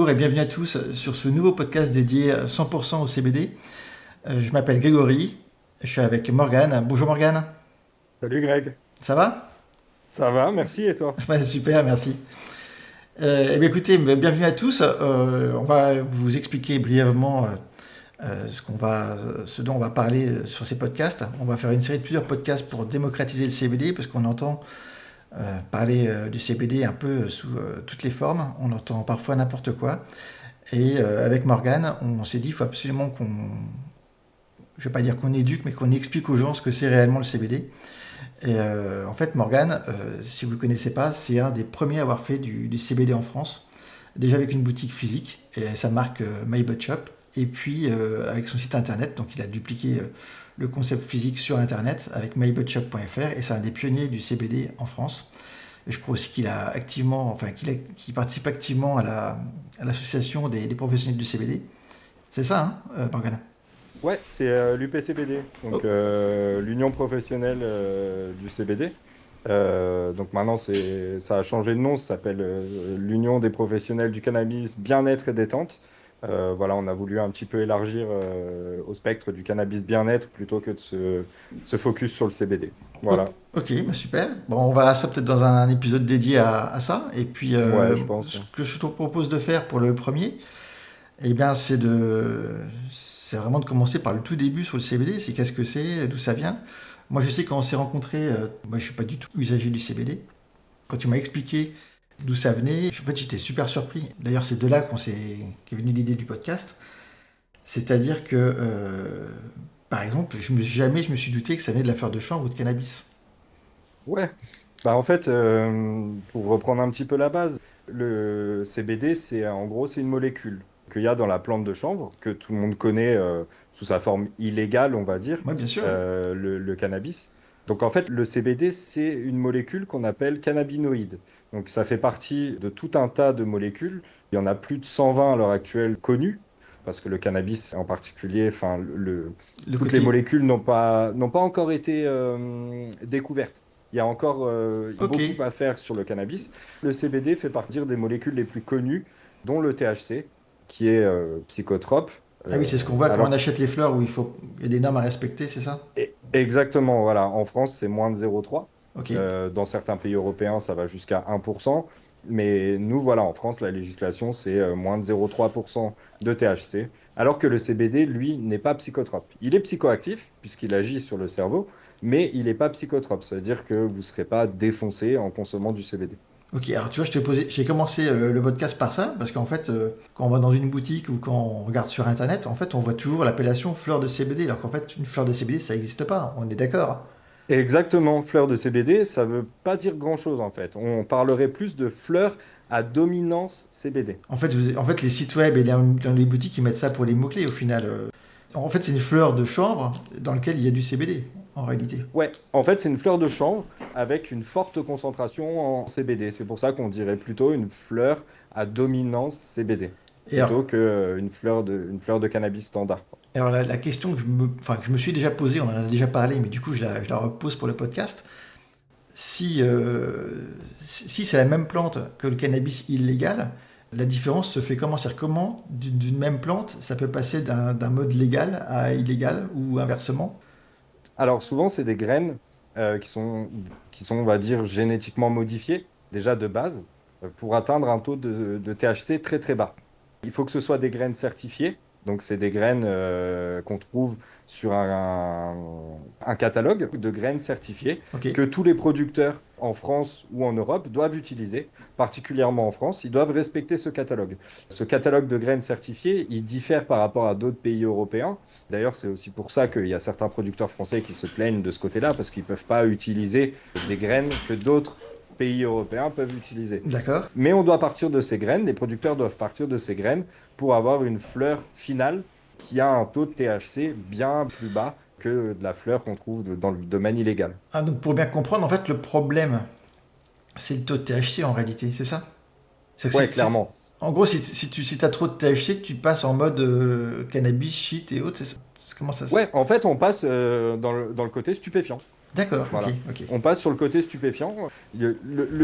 Bonjour et bienvenue à tous sur ce nouveau podcast dédié 100% au CBD. Je m'appelle Grégory, je suis avec Morgane. Bonjour Morgane, Salut Greg, ça va? ça va, merci et toi? Ouais, super, merci. Eh bien écoutez, bienvenue à tous. On va vous expliquer brièvement ce dont on va parler sur ces podcasts. On va faire une série de plusieurs podcasts pour démocratiser le CBD parce qu'on entend parler du CBD un peu sous toutes les formes. On entend parfois n'importe quoi. Et avec Morgane, on s'est dit qu'il faut absolument je vais pas dire qu'on éduque, mais qu'on explique aux gens ce que c'est réellement le CBD. Et en fait, Morgane, si vous ne le connaissez pas, c'est un des premiers à avoir fait du CBD en France, déjà avec une boutique physique, et sa marque My Bud Shop, et puis avec son site internet, donc il a dupliqué le concept physique sur internet avec mybudshop.fr, et c'est un des pionniers du CBD en France. Et je crois aussi qu'il a activement, qu'il participe activement à l'association des professionnels du CBD. C'est ça, hein, Morgane? Ouais, c'est l'UPCBD, donc Oh, l'Union professionnelle du CBD. Donc maintenant, ça a changé de nom, ça s'appelle l'Union des professionnels du cannabis bien-être et détente. Voilà, on a voulu un petit peu élargir au spectre du cannabis bien-être plutôt que de se focus sur le CBD. ok, Voilà, ok, bah super. Bon, on verra ça peut-être dans un épisode dédié à ça. Et puis, ouais, je pense. ce Ouais. que je te propose de faire pour le premier, eh bien, c'est vraiment de commencer par le tout début sur le CBD. C'est qu'est-ce que c'est, d'où ça vient. Moi, je sais quand on s'est rencontrés, moi, je suis pas du tout usager du CBD. Quand tu m'as expliqué d'où ça venait, en fait, j'étais super surpris. D'ailleurs, c'est de là qu'est venue l'idée du podcast. C'est-à-dire que, par exemple, jamais je me suis douté que ça venait de la fleur de chanvre ou de cannabis. Ouais. Bah en fait, pour reprendre un petit peu la base, le CBD, en gros, c'est une molécule qu'il y a dans la plante de chanvre, que tout le monde connaît sous sa forme illégale, on va dire, Moi, bien sûr. le cannabis. Donc en fait, le CBD, c'est une molécule qu'on appelle cannabinoïde. Donc ça fait partie de tout un tas de molécules. Il y en a plus de 120 à l'heure actuelle connues, parce que le cannabis en particulier, enfin, Le toutes les côté. molécules n'ont pas encore été découvertes. Il y a encore Ok. beaucoup à faire sur le cannabis. Le CBD fait partie des molécules les plus connues, dont le THC, qui est psychotrope. Ah oui, c'est ce qu'on voit quand on Alors, achète les fleurs où il y a des normes à respecter, c'est ça? exactement, voilà. En France, c'est moins de 0,3. Ok. Dans certains pays européens, ça va jusqu'à 1%. Mais nous, voilà, en France, la législation, c'est moins de 0,3% de THC. Alors que le CBD, lui, n'est pas psychotrope. Il est psychoactif, puisqu'il agit sur le cerveau, mais il n'est pas psychotrope. Ça veut dire que vous ne serez pas défoncé en consommant du CBD. Ok, alors tu vois, j'ai commencé le podcast par ça, parce qu'en fait, quand on va dans une boutique ou quand on regarde sur Internet, en fait, on voit toujours l'appellation fleur de CBD, alors qu'en fait, une fleur de CBD, ça n'existe pas, on est d'accord. Exactement, fleur de CBD, ça veut pas dire grand-chose en fait. On parlerait plus de fleurs à dominance CBD. En fait, les sites web et dans les boutiques, ils mettent ça pour les mots-clés au final. En fait, c'est une fleur de chanvre dans laquelle il y a du CBD, en réalité. Ouais, en fait, c'est une fleur de chanvre avec une forte concentration en CBD. C'est pour ça qu'on dirait plutôt une fleur à dominance CBD, Et alors, plutôt que une fleur de cannabis standard. la question que je me suis déjà posée, on en a déjà parlé, mais du coup, je la repose pour le podcast. Si c'est la même plante que le cannabis illégal, la différence se fait comment? C'est-à-dire comment, d'une même plante, ça peut passer d'un mode légal à illégal ou inversement? Alors souvent, c'est des graines qui sont, on va dire, génétiquement modifiées, déjà de base, pour atteindre un taux de THC très très bas. Il faut que ce soit des graines certifiées, donc c'est des graines qu'on trouve sur un catalogue de graines certifiées Ok. que tous les producteurs en France ou en Europe doivent utiliser, particulièrement en France, ils doivent respecter ce catalogue. Ce catalogue de graines certifiées, il diffère par rapport à d'autres pays européens. D'ailleurs, c'est aussi pour ça qu'il y a certains producteurs français qui se plaignent de ce côté-là, parce qu'ils ne peuvent pas utiliser des graines que d'autres pays européens peuvent utiliser. D'accord. Mais on doit partir de ces graines, les producteurs doivent partir de ces graines pour avoir une fleur finale qui a un taux de THC bien plus bas que de la fleur qu'on trouve dans le domaine illégal. Ah, donc pour bien comprendre, en fait, le problème, c'est le taux de THC en réalité, c'est ça? C'est que Ouais, clairement. en gros, si t'as trop de THC, tu passes en mode cannabis, shit et autres, c'est ça? Comment ça se... Ouais, en fait, on passe dans le côté stupéfiant. D'accord, ok, Voilà. ok. On passe sur le côté stupéfiant. Le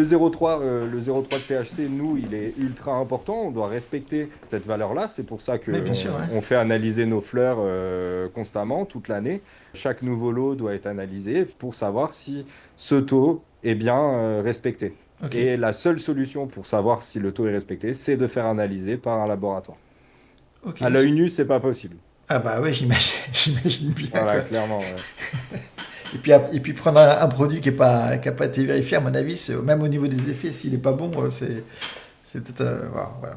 0,3 le 0,3 de THC, nous, il est ultra important. On doit respecter cette valeur-là. C'est pour ça Oui, bien sûr, qu'on ouais. on fait analyser nos fleurs constamment, toute l'année. Chaque nouveau lot doit être analysé pour savoir si ce taux est bien respecté. Ok, Et la seule solution pour savoir si le taux est respecté, c'est de faire analyser par un laboratoire. ok. À l'œil nu, c'est pas possible. Ah bah ouais, j'imagine, j'imagine bien, Voilà, quoi. clairement. Ouais. Et puis prendre un produit qui a pas été vérifié, à mon avis, même au niveau des effets, s'il est pas bon, c'est peut-être... voilà.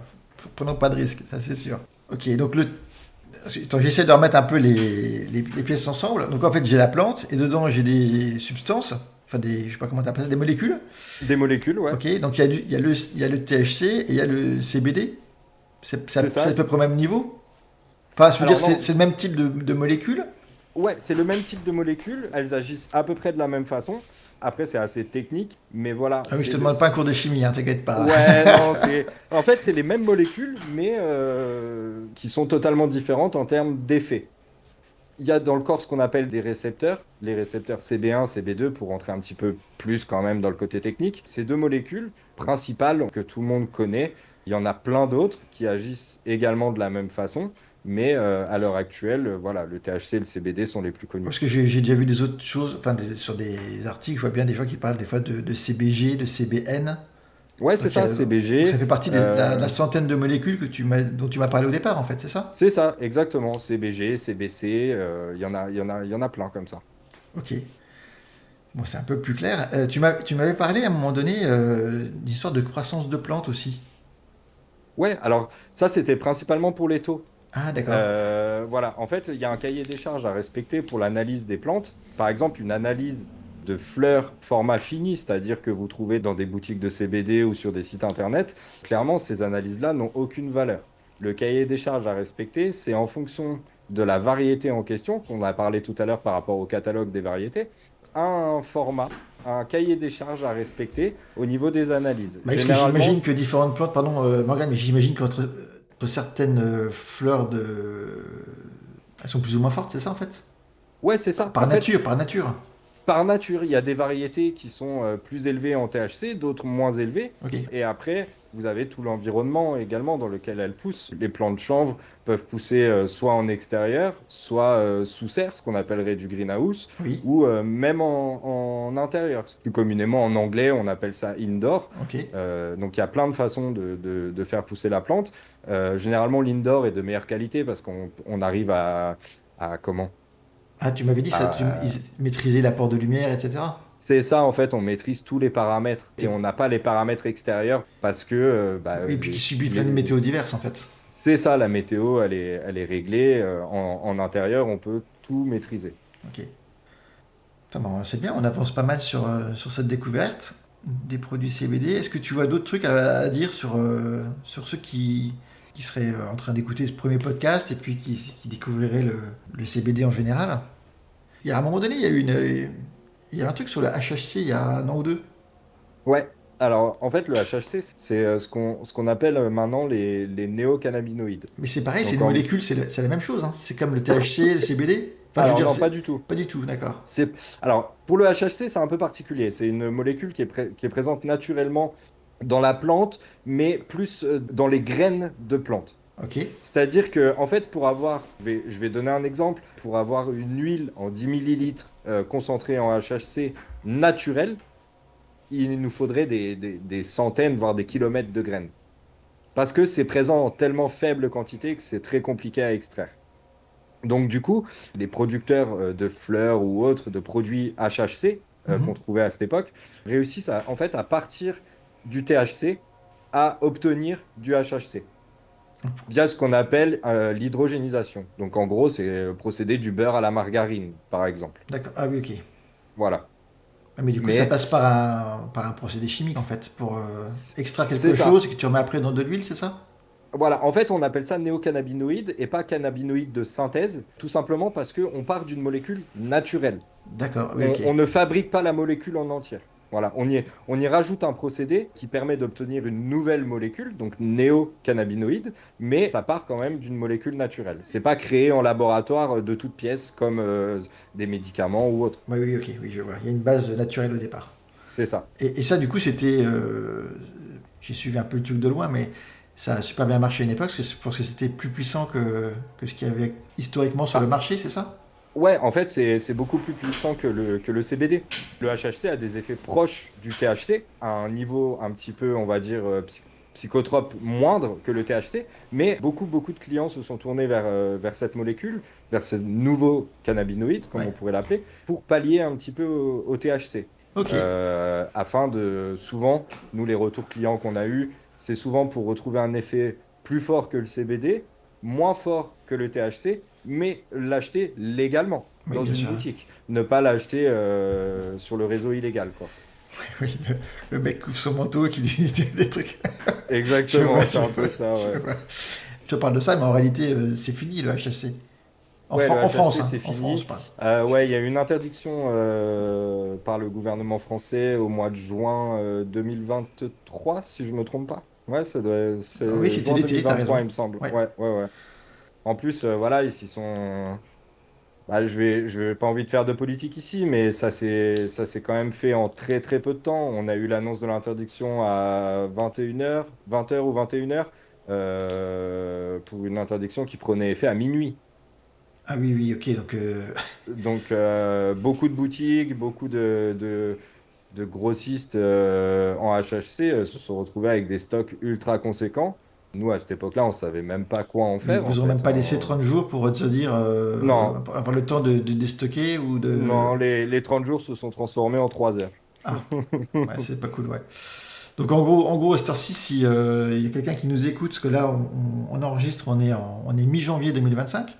Prenons pas de risque, ça c'est sûr. Ok, donc attends, j'essaie de remettre un peu les pièces ensemble. Donc en fait, j'ai la plante, et dedans, j'ai des substances, enfin je sais pas comment t'appelles ça, des molécules. Des molécules, ouais. Ok, donc il y a le THC et il y a le CBD. C'est C'est ça. à peu près au même niveau. Enfin, je veux dire, Alors non, c'est le même type de molécules. ouais, c'est le même type de molécules, elles agissent à peu près de la même façon. Après, c'est assez technique, mais voilà, Ah oui, je te demande pas un cours de chimie, hein, t'inquiète pas. Ouais, non, c'est... En fait, c'est les mêmes molécules, mais qui sont totalement différentes en termes d'effet. Il y a dans le corps ce qu'on appelle des récepteurs, les récepteurs CB1, CB2, pour rentrer un petit peu plus quand même dans le côté technique. Ces deux molécules principales que tout le monde connaît, il y en a plein d'autres qui agissent également de la même façon, mais à l'heure actuelle, voilà, le THC et le CBD sont les plus connus. Parce que j'ai déjà vu des autres choses, enfin sur des articles, je vois bien des gens qui parlent des fois de CBG, de CBN. Ouais, c'est Donc, ça, donc ça CBG. fait partie de la centaine de molécules dont tu m'as parlé au départ, en fait, c'est ça? C'est ça, exactement. CBG, CBC, il y en a plein comme ça. Ok. Bon, c'est un peu plus clair. Tu m'avais parlé à un moment donné d'histoire de croissance de plantes aussi. Ouais, alors ça, c'était principalement pour les taux. Ah, d'accord. Voilà, en fait, il y a un cahier des charges à respecter pour l'analyse des plantes. Par exemple, une analyse de fleurs format fini, c'est-à-dire que vous trouvez dans des boutiques de CBD ou sur des sites internet, clairement, ces analyses-là n'ont aucune valeur. Le cahier des charges à respecter, c'est en fonction de la variété en question, qu'on a parlé tout à l'heure par rapport au catalogue des variétés, un format, un cahier des charges à respecter au niveau des analyses. Bah, parce que Généralement, j'imagine que différentes plantes, pardon Morgane, mais j'imagine entre certaines fleurs elles sont plus ou moins fortes, c'est ça en fait? ouais, c'est ça. Par En fait, nature, par nature. par nature, il y a des variétés qui sont plus élevées en THC, d'autres moins élevées. Ok. Et après, vous avez tout l'environnement également dans lequel elles poussent. Les plants de chanvre peuvent pousser soit en extérieur, soit sous serre, ce qu'on appellerait du greenhouse, Oui. ou même en intérieur. Plus communément en anglais, on appelle ça indoor. Ok. Donc il y a plein de façons de faire pousser la plante. Généralement, l'indoor est de meilleure qualité parce qu'on arrive à comment? Ah, tu m'avais dit ça, ils maîtrisaient l'apport de lumière, etc. C'est ça, en fait, on maîtrise tous les paramètres et Et, on n'a pas les paramètres extérieurs parce que et puis qui subit plein de météos diverses en fait. c'est ça, la météo, elle est réglée. En intérieur, on peut tout maîtriser. Ok. Putain, bon, c'est bien, on avance pas mal sur cette découverte des produits CBD. Est-ce que tu vois d'autres trucs à dire sur ceux qui seraient en train d'écouter ce premier podcast et puis qui découvriraient le CBD en général? Il y a un moment donné, il y a un truc sur le HHC il y a un an ou deux. Ouais, alors en fait, le HHC, c'est ce qu'on appelle maintenant les néocannabinoïdes. Mais c'est pareil, c'est Donc, une molécule, c'est la même chose, hein. C'est comme le THC, le CBD. Enfin, je veux alors dire, non, c'est pas du tout. pas du tout, d'accord. Alors, pour le HHC, c'est un peu particulier. C'est une molécule qui est présente naturellement dans la plante, mais plus dans les graines de plante. Ok, C'est-à-dire que, en fait, je vais donner un exemple, pour avoir une huile en 10 millilitres concentrée en HHC naturelle, il nous faudrait des centaines, voire des kilomètres de graines. Parce que c'est présent en tellement faible quantité que c'est très compliqué à extraire. Donc, du coup, les producteurs de fleurs ou autres de produits HHC qu'on mhm. trouvait à cette époque réussissent en fait, à partir du THC à obtenir du HHC via ce qu'on appelle l'hydrogénisation. Donc en gros, c'est procéder du beurre à la margarine, par exemple. D'accord, ah oui, ok. Voilà. Ah, mais du coup, ça Mais passe par un procédé chimique en fait, pour extraire c'est quelque chose ça. et que tu remets après dans de l'huile, c'est ça? Voilà, en fait, on appelle ça néocannabinoïde et pas cannabinoïde de synthèse, tout simplement parce qu'on part d'une molécule naturelle. D'accord, oui, On ok. ne fabrique pas la molécule en entière. Voilà, on y rajoute un procédé qui permet d'obtenir une nouvelle molécule, donc néocannabinoïde, mais ça part quand même d'une molécule naturelle. C'est pas créé en laboratoire de toutes pièces comme des médicaments ou autre. Oui, oui, ok, oui, je vois. Il y a une base naturelle au départ. C'est ça. Et ça, du coup, c'était. J'ai suivi un peu le truc de loin, mais ça a super bien marché à une époque parce que c'était plus puissant que ce qu'il y avait historiquement sur le Ah, marché, c'est ça? ouais, en fait, c'est beaucoup plus puissant que le CBD. Le HHC a des effets proches du THC, à un niveau un petit peu, on va dire, psychotrope moindre que le THC, mais beaucoup de clients se sont tournés vers cette molécule, vers ce nouveau cannabinoïde, comme Ouais. on pourrait l'appeler, pour pallier un petit peu au THC. Ok. Afin de, souvent, nous, les retours clients qu'on a eus, c'est souvent pour retrouver un effet plus fort que le CBD, moins fort que le THC, mais l'acheter légalement Oui, dans bien une sûr. boutique. Ne pas l'acheter sur le réseau illégal, quoi. Oui, le mec couvre son manteau et qui dit des trucs. Je vois, Exactement, c'est je un peu vois, ça, je ouais. vois. Je te parle de ça, mais en réalité, c'est fini le HSC. Ouais, le En France, HHC, hein. c'est En France, fini. je parle. Ouais, il y a eu une interdiction par le gouvernement français au mois de juin 2023, si je me trompe pas. Ouais, Ah oui, c'est c'était juin l'été, t'as raison. 2023, il me semble. Ouais. Ouais. En plus, voilà, ils s'y sont. Bah, je vais pas envie de faire de politique ici, mais ça s'est quand même fait en très peu de temps. On a eu l'annonce de l'interdiction à 21h, 20h ou 21h, pour une interdiction qui prenait effet à minuit. Ah oui, oui, ok. Donc, Donc, beaucoup de boutiques, de grossistes en HHC se sont retrouvés avec des stocks ultra conséquents. Nous, à cette époque-là, on savait même pas quoi en ils faire, en vous ont même fait. pas laissé 30 jours pour se dire, Non, pour avoir le temps de déstocker ou de. non, les 30 jours se sont transformés en 3 heures. Ah, ouais, c'est pas cool, ouais. Donc en gros, à cette heure-ci, si il y a quelqu'un qui nous écoute, parce que là, on enregistre, on est mi-janvier 2025.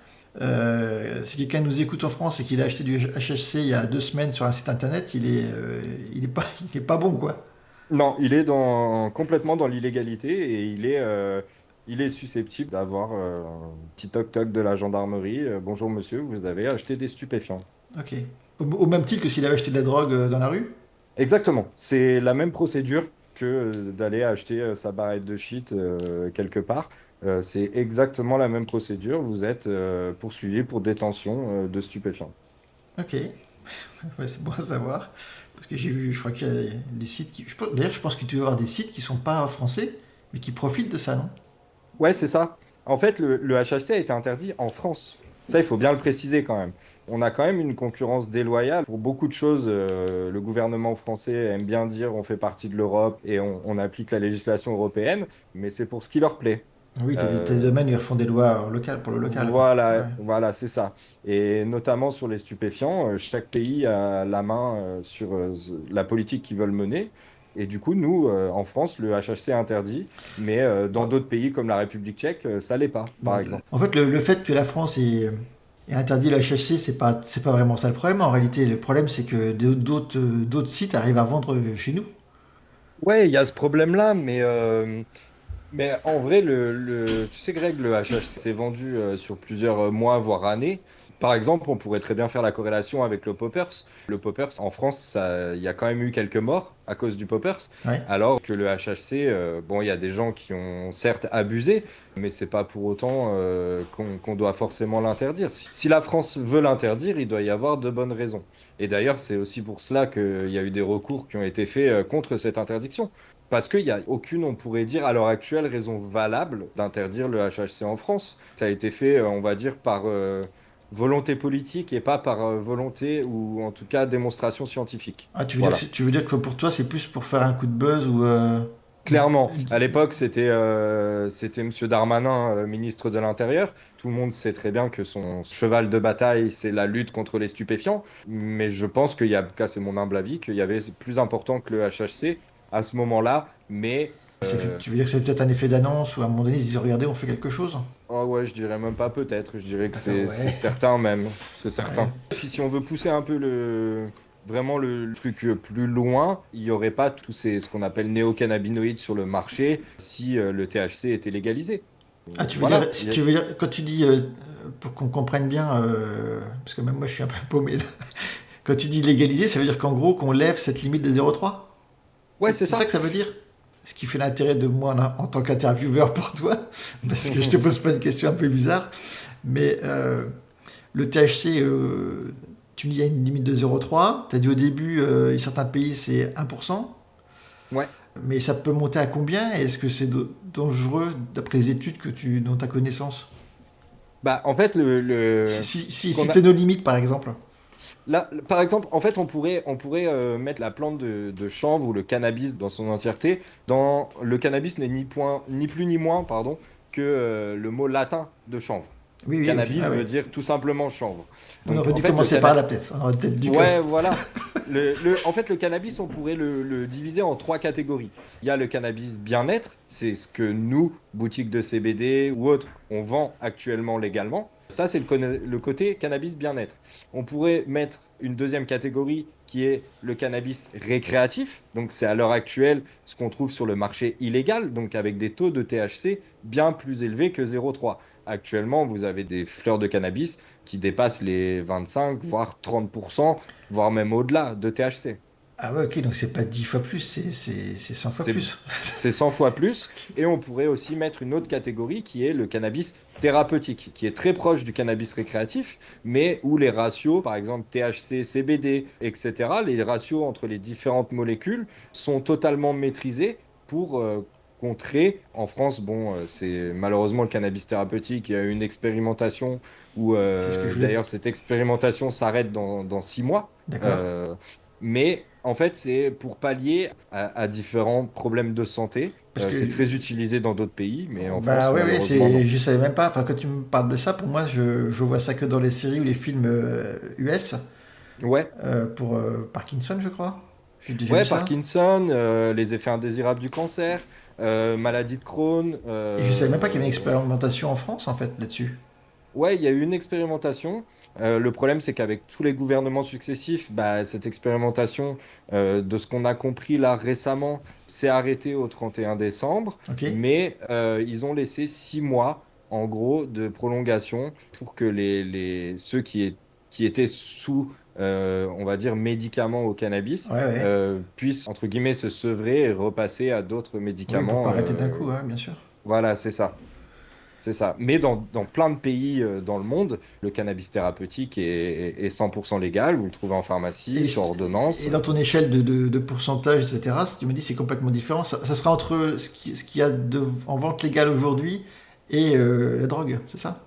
Si quelqu'un nous écoute en France et qu'il a acheté du HHC il y a 2 semaines sur un site internet, il est pas bon, quoi. Non, complètement dans l'illégalité et il est susceptible d'avoir un petit toc-toc de la gendarmerie. Bonjour monsieur, vous avez acheté des stupéfiants. Ok. Au même titre que s'il avait acheté de la drogue dans la rue? Exactement, c'est la même procédure que d'aller acheter sa barrette de shit quelque part. C'est exactement la même procédure. Vous êtes poursuivi pour détention de stupéfiants. Ok. Ouais, c'est bon à savoir. Parce que j'ai vu, je crois qu'il y a des sites qui. D'ailleurs, je pense qu'il doit y avoir des sites qui sont pas français, mais qui profitent de ça, non? Ouais, c'est ça. En fait, le HHC a été interdit en France. Ça, il faut bien le préciser quand même. On a quand même une concurrence déloyale. Pour beaucoup de choses, le gouvernement français aime bien dire on fait partie de l'Europe et on applique la législation européenne, mais c'est pour ce qui leur plaît. Oui, t'as des Euh, domaines où ils refont des lois locales pour le local, quoi. Ouais. voilà, c'est ça. Et notamment sur les stupéfiants, chaque pays a la main sur la politique qu'ils veulent mener. Et du coup, nous, en France, le HHC est interdit, mais dans Bon, d'autres pays comme la République tchèque, ça l'est pas, bon, par exemple. en fait, le fait que la France ait interdit le HHC, c'est pas vraiment ça le problème. En réalité, le problème, c'est que d'autres sites arrivent à vendre chez nous. Ouais, il y a ce problème-là, mais en vrai, tu sais, Greg, le HHC s'est vendu sur plusieurs mois, voire années. Par exemple, on pourrait très bien faire la corrélation avec le Poppers. Le Poppers, en France, il y a quand même eu quelques morts à cause du Poppers, Ouais. alors que le HHC, bon, il y a des gens qui ont certes abusé, mais c'est pas pour autant qu'on doit forcément l'interdire. Si la France veut l'interdire, il doit y avoir de bonnes raisons. Et d'ailleurs, c'est aussi pour cela qu'il y a eu des recours qui ont été faits contre cette interdiction. Parce qu'il n'y a aucune, on pourrait dire, à l'heure actuelle, raison valable d'interdire le HHC en France. Ça a été fait, on va dire, par volonté politique et pas par volonté ou en tout cas démonstration scientifique. Ah, Voilà. tu veux dire que pour toi, c'est plus pour faire un coup de buzz ou Clairement, à l'époque, c'était Monsieur Darmanin, ministre de l'Intérieur. Tout le monde sait très bien que son cheval de bataille, c'est la lutte contre les stupéfiants. Mais je pense qu'il y a, en tout cas, c'est mon humble avis, qu'il y avait plus important que le HHC à ce moment-là. Mais tu veux dire que c'est peut-être un effet d'annonce ou à un moment donné, ils se disent regardez, on fait quelque chose? oh ouais, je dirais même pas peut-être, je dirais que D'accord, c'est ouais. certain même, c'est Ouais. certain. Puis si on veut pousser un peu vraiment le truc plus loin, il n'y aurait pas tous ce qu'on appelle néocannabinoïdes sur le marché si le THC était légalisé. Ah, tu veux dire, Voilà. tu veux dire, quand tu dis, pour qu'on comprenne bien, parce que même moi je suis un peu paumé là, quand tu dis légaliser, ça veut dire qu'en gros qu'on lève cette limite des 0,3? Ouais, c'est C'est ça ça. que ça veut dire? Ce qui fait l'intérêt de moi en tant qu'intervieweur pour toi, parce que je te pose pas une question un peu bizarre, mais le THC, tu me dis il y a une limite de 0,3. Tu as dit au début, certains pays c'est 1%, Ouais. mais ça peut monter à combien? Et est-ce que c'est dangereux d'après les études dont tu as connaissance? Bah, en fait, Si, le... si, ce si, si qu'on a... c'est nos limites par exemple. Là, par exemple, en fait, on pourrait mettre la plante de chanvre ou le cannabis dans son entièreté. Le cannabis n'est ni plus ni moins, pardon, que le mot latin de chanvre. Oui, oui, ok. Cannabis Ah veut ouais. dire tout simplement chanvre. On Donc, aurait en dû fait, le commencer par cannabis... là peut-être. On aurait peut-être dû. Ouais, voilà. En fait, le cannabis, on pourrait le diviser en trois catégories. Il y a le cannabis bien-être, c'est ce que nous, boutiques de CBD ou autres, on vend actuellement légalement. Ça, c'est le côté cannabis bien-être. On pourrait mettre une deuxième catégorie qui est le cannabis récréatif. Donc, c'est à l'heure actuelle ce qu'on trouve sur le marché illégal, donc avec des taux de THC bien plus élevés que 0,3. Actuellement, vous avez des fleurs de cannabis qui dépassent les 25, voire 30%, voire même au-delà de THC. Ah ouais, ok, donc c'est pas 10 fois plus, c'est 100 fois C'est, plus. c'est 100 fois plus. Et on pourrait aussi mettre une autre catégorie qui est le cannabis thérapeutique, qui est très proche du cannabis récréatif, mais où les ratios, par exemple THC, CBD, etc., les ratios entre les différentes molécules sont totalement maîtrisés pour contrer. En France, bon, c'est malheureusement le cannabis thérapeutique. Il y a eu une expérimentation où, C'est ce que je voulais. d'ailleurs, cette expérimentation s'arrête dans 6 mois. D'accord. Euh, mais en fait, c'est pour pallier à différents problèmes de santé. Parce que. C'est très utilisé dans d'autres pays, mais en Bah France, ouais, ouais, malheureusement, non. je savais même pas. Enfin, quand tu me parles de ça, pour moi, je vois ça que dans les séries ou les films US Ouais, pour Parkinson, je crois. J'ai déjà vu ouais, ça. Parkinson, les effets indésirables du cancer, maladie de Crohn. Et je savais même pas qu'il y avait une expérimentation en France, en fait, là-dessus. Ouais, il y a eu une expérimentation. Le problème, c'est qu'avec tous les gouvernements successifs, bah, cette expérimentation, de ce qu'on a compris là récemment, s'est arrêtée au 31 décembre. Ok. Mais ils ont laissé 6 mois, en gros, de prolongation pour que ceux qui étaient sous, on va dire, médicaments au cannabis, Ouais, ouais. puissent, entre guillemets, se sevrer et repasser à d'autres Oui, pour pas médicaments. arrêter d'un coup, hein, bien sûr. Voilà, c'est ça. C'est ça. Mais dans plein de pays dans le monde, le cannabis thérapeutique est 100% légal. Vous le trouvez en pharmacie, Et, sur ordonnance. et dans ton échelle de pourcentage, etc., si tu me dis c'est complètement différent, ça sera entre ce qu'il y a en vente légale aujourd'hui et la drogue, c'est ça?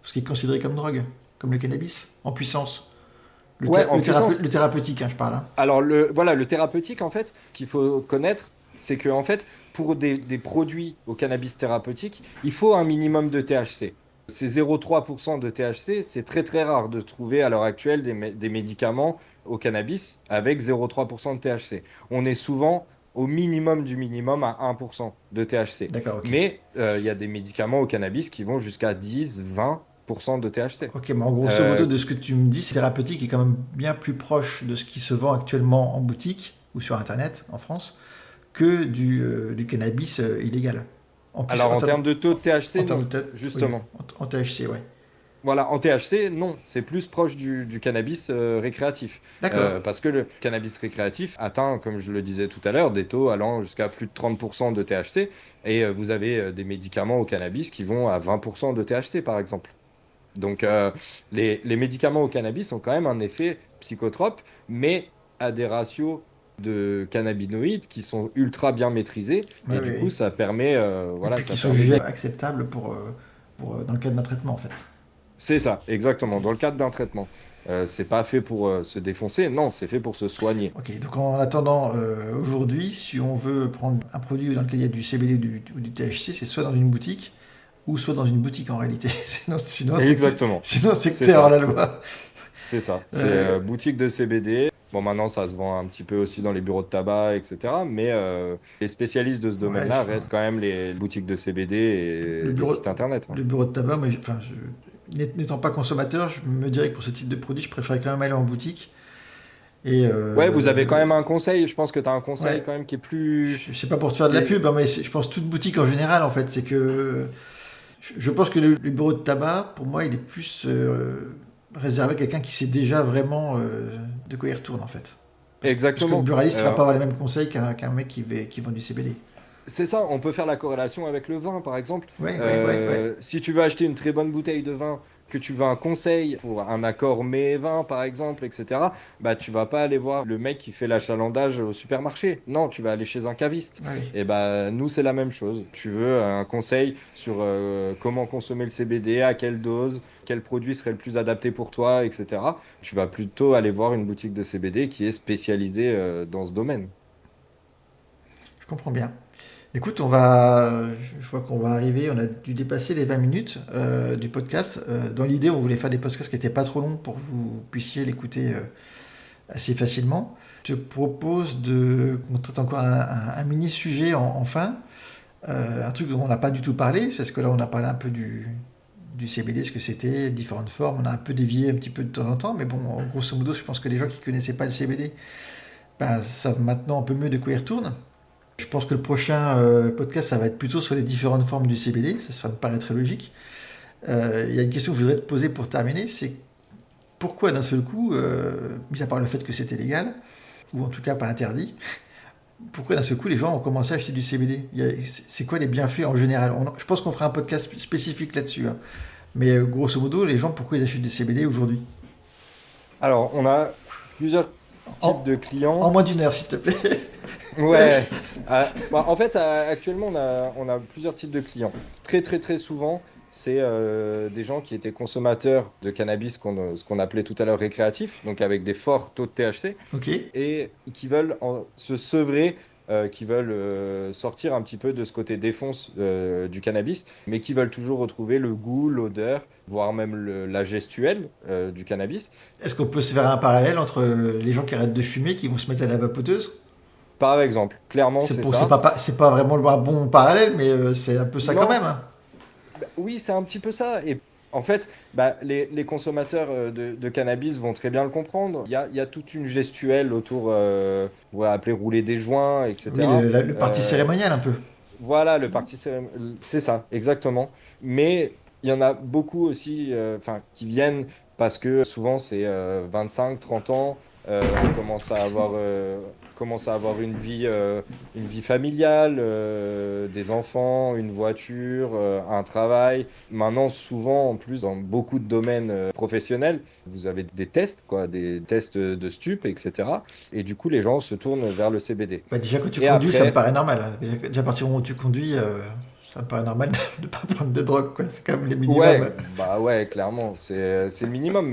Ce qui est considéré comme drogue, comme le cannabis, en puissance. Ouais, en puissance. Le thérapeutique, hein, je parle. Hein. Alors, voilà, le thérapeutique, en fait, ce qu'il faut connaître, c'est que, en fait, pour des produits au cannabis thérapeutique, il faut un minimum de THC. C'est 0,3% de THC, c'est très très rare de trouver à l'heure actuelle des médicaments au cannabis avec 0,3% de THC. On est souvent au minimum du minimum à 1% de THC. D'accord, ok. Mais il y a des médicaments au cannabis qui vont jusqu'à 10, 20% de THC. Ok, mais en grosso modo, Euh, de ce que tu me dis, c'est thérapeutique est quand même bien plus proche de ce qui se vend actuellement en boutique ou sur Internet en France que du cannabis illégal. En plus, alors en termes de taux de en THC, termes non, de tête, oui, justement. en THC, ouais. Voilà, en THC, non, c'est plus proche du cannabis récréatif. D'accord. Parce que le cannabis récréatif atteint, comme je le disais tout à l'heure, des taux allant jusqu'à plus de 30% de THC. Et vous avez des médicaments au cannabis qui vont à 20% de THC, par exemple. Donc, les médicaments au cannabis ont quand même un effet psychotrope, mais à des ratios de cannabinoïdes qui sont ultra bien maîtrisés. Ouais, Et ouais, du coup, ouais. ça permet, Et voilà, puis ça qui sont permet jugés acceptables dans le cadre d'un traitement, en fait. C'est ça, Ok. exactement, dans le cadre d'un traitement. C'est pas fait pour se défoncer, non, c'est fait pour se soigner. Ok, donc en attendant, aujourd'hui, si on veut prendre un produit dans lequel il y a du CBD ou du THC, c'est soit dans une boutique, ou soit dans une boutique en réalité. Exactement, Sinon c'est que c'est t'es hors la ça, loi. c'est ça. C'est Euh, boutique de CBD. Bon, maintenant, ça se vend un petit peu aussi dans les bureaux de tabac, etc. Mais les spécialistes de ce ouais, domaine-là restent quand même les boutiques de CBD le et les bureau, sites internet, hein. le bureau de tabac, moi, n'étant pas consommateur, je me dirais que pour ce type de produit, je préférais quand même aller en boutique. Et Ouais, vous avez quand même un conseil. Je pense que tu as un conseil ouais, quand même qui est plus. je sais pas pour te faire de qui la est- pub, hein, mais je pense toute boutique en général, en fait, c'est que je pense que le bureau de tabac, pour moi, il est plus réservé à quelqu'un qui sait déjà vraiment de quoi il retourne, en fait. Parce que le Exactement. buraliste, il va pas avoir les mêmes conseils qu'un mec qui vend du CBD. C'est ça, on peut faire la corrélation avec le vin, par exemple. Ouais. Si tu veux acheter une très bonne bouteille de vin, que tu veux un conseil pour un accord mets et vin, par exemple, etc., bah, tu vas pas aller voir le mec qui fait l'achalandage au supermarché. Non, tu vas aller chez un caviste. Ouais. Et bah, nous, c'est la même chose. Tu veux un conseil sur comment consommer le CBD, à quelle dose, quel produit serait le plus adapté pour toi, etc. Tu vas plutôt aller voir une boutique de CBD qui est spécialisée dans ce domaine. Je comprends bien. Écoute, je vois qu'on va arriver, on a dû dépasser les 20 minutes du podcast. Dans l'idée, on voulait faire des podcasts qui n'étaient pas trop longs pour que vous puissiez l'écouter assez facilement. Je te propose qu'on traite encore un mini-sujet en fin, un truc dont on n'a pas du tout parlé, parce que là, on a parlé un peu du CBD, ce que c'était, différentes formes. On a un peu dévié un petit peu de temps en temps, mais bon, grosso modo, je pense que les gens qui ne connaissaient pas le CBD ben, savent maintenant un peu mieux de quoi ils retournent. Je pense que le prochain podcast, ça va être plutôt sur les différentes formes du CBD, ça me paraît très logique. Il y a une question que je voudrais te poser pour terminer, c'est pourquoi d'un seul coup, mis à part le fait que c'était légal, ou en tout cas pas interdit, pourquoi d'un seul coup les gens ont commencé à acheter du CBD? C'est quoi les bienfaits en général? Je pense qu'on fera un podcast spécifique là-dessus, hein. Mais grosso modo, les gens, pourquoi ils achètent du CBD aujourd'hui? Alors, on a plusieurs types en, de en clients. moins d'une heure, s'il te plaît. Ouais. En fait, actuellement, on a plusieurs types de clients. Très, très, très souvent, c'est des gens qui étaient consommateurs de cannabis, ce qu'on appelait tout à l'heure récréatif, donc avec des forts taux de THC, Ok. et qui veulent se sevrer, qui veulent sortir un petit peu de ce côté défonce du cannabis, mais qui veulent toujours retrouver le goût, l'odeur, voire même la gestuelle du cannabis. Est-ce qu'on peut se faire un parallèle entre les gens qui arrêtent de fumer, qui vont se mettre à la vapoteuse? Par exemple, clairement, C'est c'est pour, ça. c'est pas vraiment le bon parallèle, mais c'est un peu ça quand Non, même, hein. oui, c'est un petit peu ça. Et en fait, bah, les consommateurs de cannabis vont très bien le comprendre. Il y a toute une gestuelle autour, on va appeler rouler des joints, Oui, etc. le parti cérémonial un peu. Voilà, le parti cérémonial, c'est ça, exactement. Mais il y en a beaucoup aussi enfin, qui viennent parce que souvent c'est 25, 30 ans, on commence à avoir une vie familiale, des enfants, une voiture, un travail. Maintenant, souvent, en plus, dans beaucoup de domaines professionnels, vous avez des tests, quoi, des tests de stup, etc. Et du coup, les gens se tournent vers le CBD. Bah, déjà, quand tu Et conduis, ça me après, paraît normal, hein. Déjà, à partir du moment où tu conduis, ça me paraît normal de ne pas prendre de drogue, quoi. C'est quand même les minimums. ouais, bah ouais, clairement, c'est le minimum.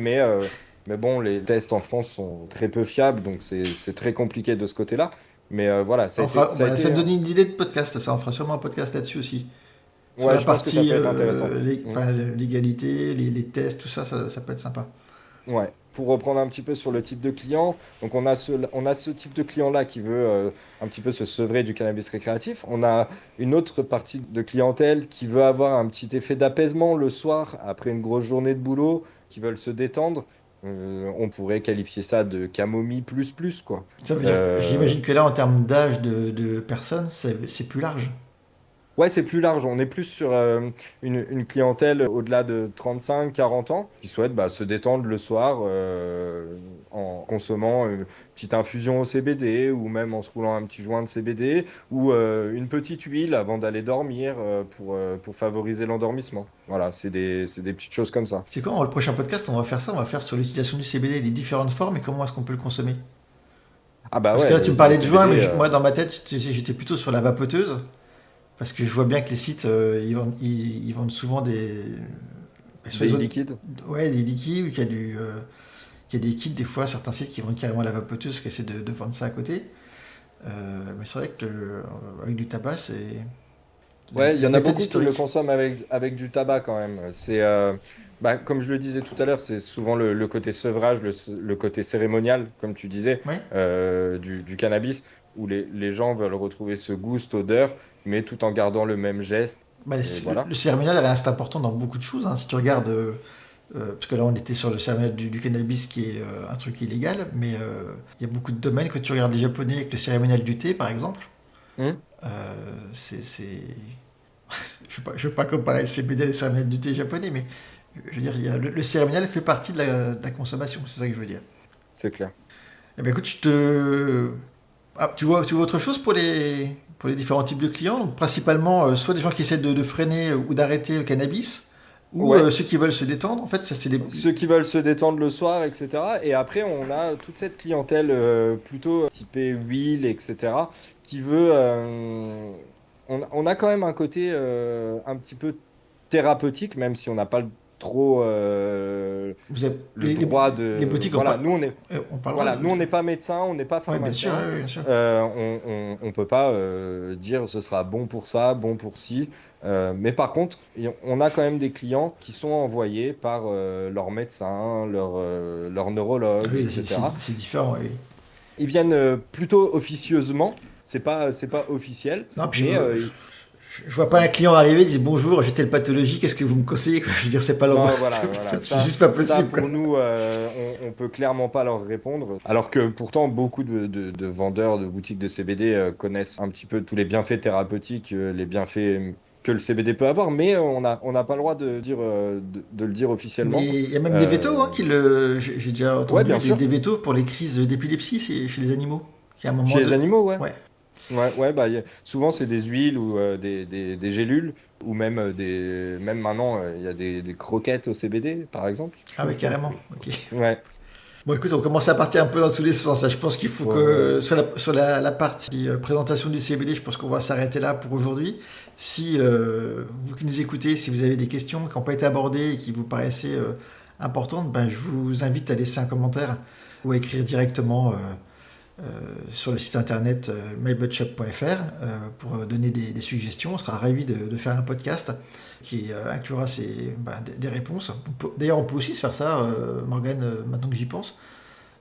Mais bon, les tests en France sont très peu fiables, donc c'est très compliqué de ce côté-là. Mais voilà, ça a été, ça a Ça été, me donne une idée de podcast, ça. On fera sûrement un podcast là-dessus aussi. Sur ouais, la je pense que ça partie peut être intéressant. Mm. enfin, l'égalité, les tests, tout ça, ça peut être sympa. Ouais. Pour reprendre un petit peu sur le type de client, donc on a ce type de client-là qui veut un petit peu se sevrer du cannabis récréatif. On a une autre partie de clientèle qui veut avoir un petit effet d'apaisement le soir après une grosse journée de boulot, qui veulent se détendre. On pourrait qualifier ça de camomille plus plus, quoi. Ça veut dire, Euh, j'imagine que là, en termes d'âge de personnes, c'est plus large. Ouais, c'est plus large. On est plus sur une clientèle au-delà de 35, 40 ans qui souhaite bah, se détendre le soir en consommant une petite infusion au CBD ou même en se roulant un petit joint de CBD ou une petite huile avant d'aller dormir pour favoriser l'endormissement. Voilà, c'est des petites choses comme ça. C'est quoi, le prochain podcast, on va faire ça, on va faire sur l'utilisation du CBD, les différentes formes et comment est-ce qu'on peut le consommer. Ah bah Parce que ouais, là, le, tu me le parlais de joint, mais CBD, moi, dans ma tête, j'étais plutôt sur la vapoteuse. Parce que je vois bien que les sites, ils vendent souvent sur des les autres, liquides. ouais, des liquides, ou qu'il y a des kits, des fois, certains sites qui vendent carrément la vapoteuse, qui essaient de vendre ça à côté. Mais c'est vrai que avec du tabac, c'est Ouais, il y la en a méthode beaucoup qui le historique. consomment avec du tabac quand même. Bah, comme je le disais tout à l'heure, c'est souvent le côté sevrage, le côté cérémonial, comme tu disais, Ouais. du cannabis, où les gens veulent retrouver ce goût, cette odeur, mais tout en gardant le même geste. Bah, Et voilà. le cérémonial reste important dans beaucoup de choses, hein. Si tu regardes, parce que là on était sur le cérémonial du cannabis qui est un truc illégal, mais il y a beaucoup de domaines. Quand tu regardes les Japonais avec le cérémonial du thé, par exemple, Hum. c'est je veux pas comparer le CBD et le cérémonial du thé japonais, mais je veux dire, le cérémonial fait partie de la consommation, c'est ça que je veux dire. C'est clair. Eh ben écoute, tu vois autre chose pour les différents types de clients? Donc, principalement, soit des gens qui essaient de freiner ou d'arrêter le cannabis, ou Ouais, ceux qui veulent se détendre. En fait, ça, c'est des... ceux qui veulent se détendre le soir, etc. Et après, on a toute cette clientèle plutôt typée huile, etc., qui veut... on a quand même un côté un petit peu thérapeutique, même si on n'a pas trop Vous avez, le droit les de... boutiques n'ont Voilà, pas... On parlera nous, on n'est pas médecin, on n'est pas Oui, bien sûr, pharmacien. oui, bien sûr. On peut pas dire ce sera bon pour ça, bon pour ci. Mais par contre, on a quand même des clients qui sont envoyés par leur médecin, leur Ah neurologue, oui, etc. c'est différent, oui. Ils viennent plutôt officieusement. C'est pas officiel, Non, puis mais je vois pas un client arriver et dire bonjour, j'ai telle pathologie, qu'est-ce que vous me conseillez, quoi. Je veux dire, c'est pas l'endroit. non, voilà, voilà. C'est juste pas Ça possible, quoi. pour nous, on peut clairement pas leur répondre. Alors que pourtant, beaucoup de vendeurs de boutiques de CBD connaissent un petit peu tous les bienfaits thérapeutiques, les bienfaits que le CBD peut avoir, mais on n'a pas le droit de dire, de le dire Mais officiellement. il y a même des vétos, hein, Euh, j'ai déjà Ouais, entendu bien sûr. des vétos pour les crises d'épilepsie chez les animaux. Qui à un moment Chez les de... animaux, ouais. Ouais. Ouais, bah, souvent, c'est des huiles ou des gélules, ou même, même maintenant, il y a des croquettes au CBD, par exemple. Ah ouais, carrément. Ok. Ouais. Bon, écoute, on commence à partir un peu dans tous les sens, là. Je pense qu'il faut Ouais, ouais. que, sur la partie présentation du CBD, je pense qu'on va s'arrêter là pour aujourd'hui. Si vous qui nous écoutez, si vous avez des questions qui n'ont pas été abordées et qui vous paraissaient importantes, ben, je vous invite à laisser un commentaire ou à écrire directement sur le site internet mybudshop.fr pour donner des suggestions. On sera ravis de faire un podcast qui inclura des réponses. D'ailleurs, on peut aussi se faire ça, Morgane, maintenant que j'y pense.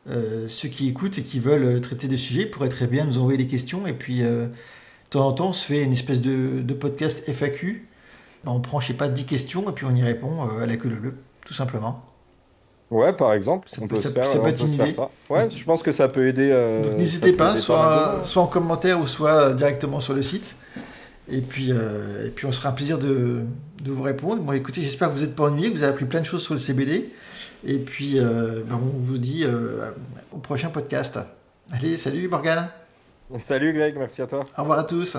Ceux qui écoutent et qui veulent traiter des sujets pourraient très bien nous envoyer des questions. Et puis, de temps en temps, on se fait une espèce de podcast FAQ. On prend, je sais pas, 10 questions et puis on y répond à la queue leu leu, tout simplement. Ouais, par exemple, Ça peut on être peut une se faire idée. ça. Donc, Ouais, je pense que ça peut aider, donc n'hésitez pas, pas mal de gens, hein. soit en commentaire ou soit directement sur le site. Et puis on sera un plaisir de vous répondre. Bon, écoutez, j'espère que vous n'êtes pas ennuyés, que vous avez appris plein de choses sur le CBD. Et puis, on vous dit au prochain podcast. Allez, salut Morgane. Salut Greg, merci à toi. Au revoir à tous.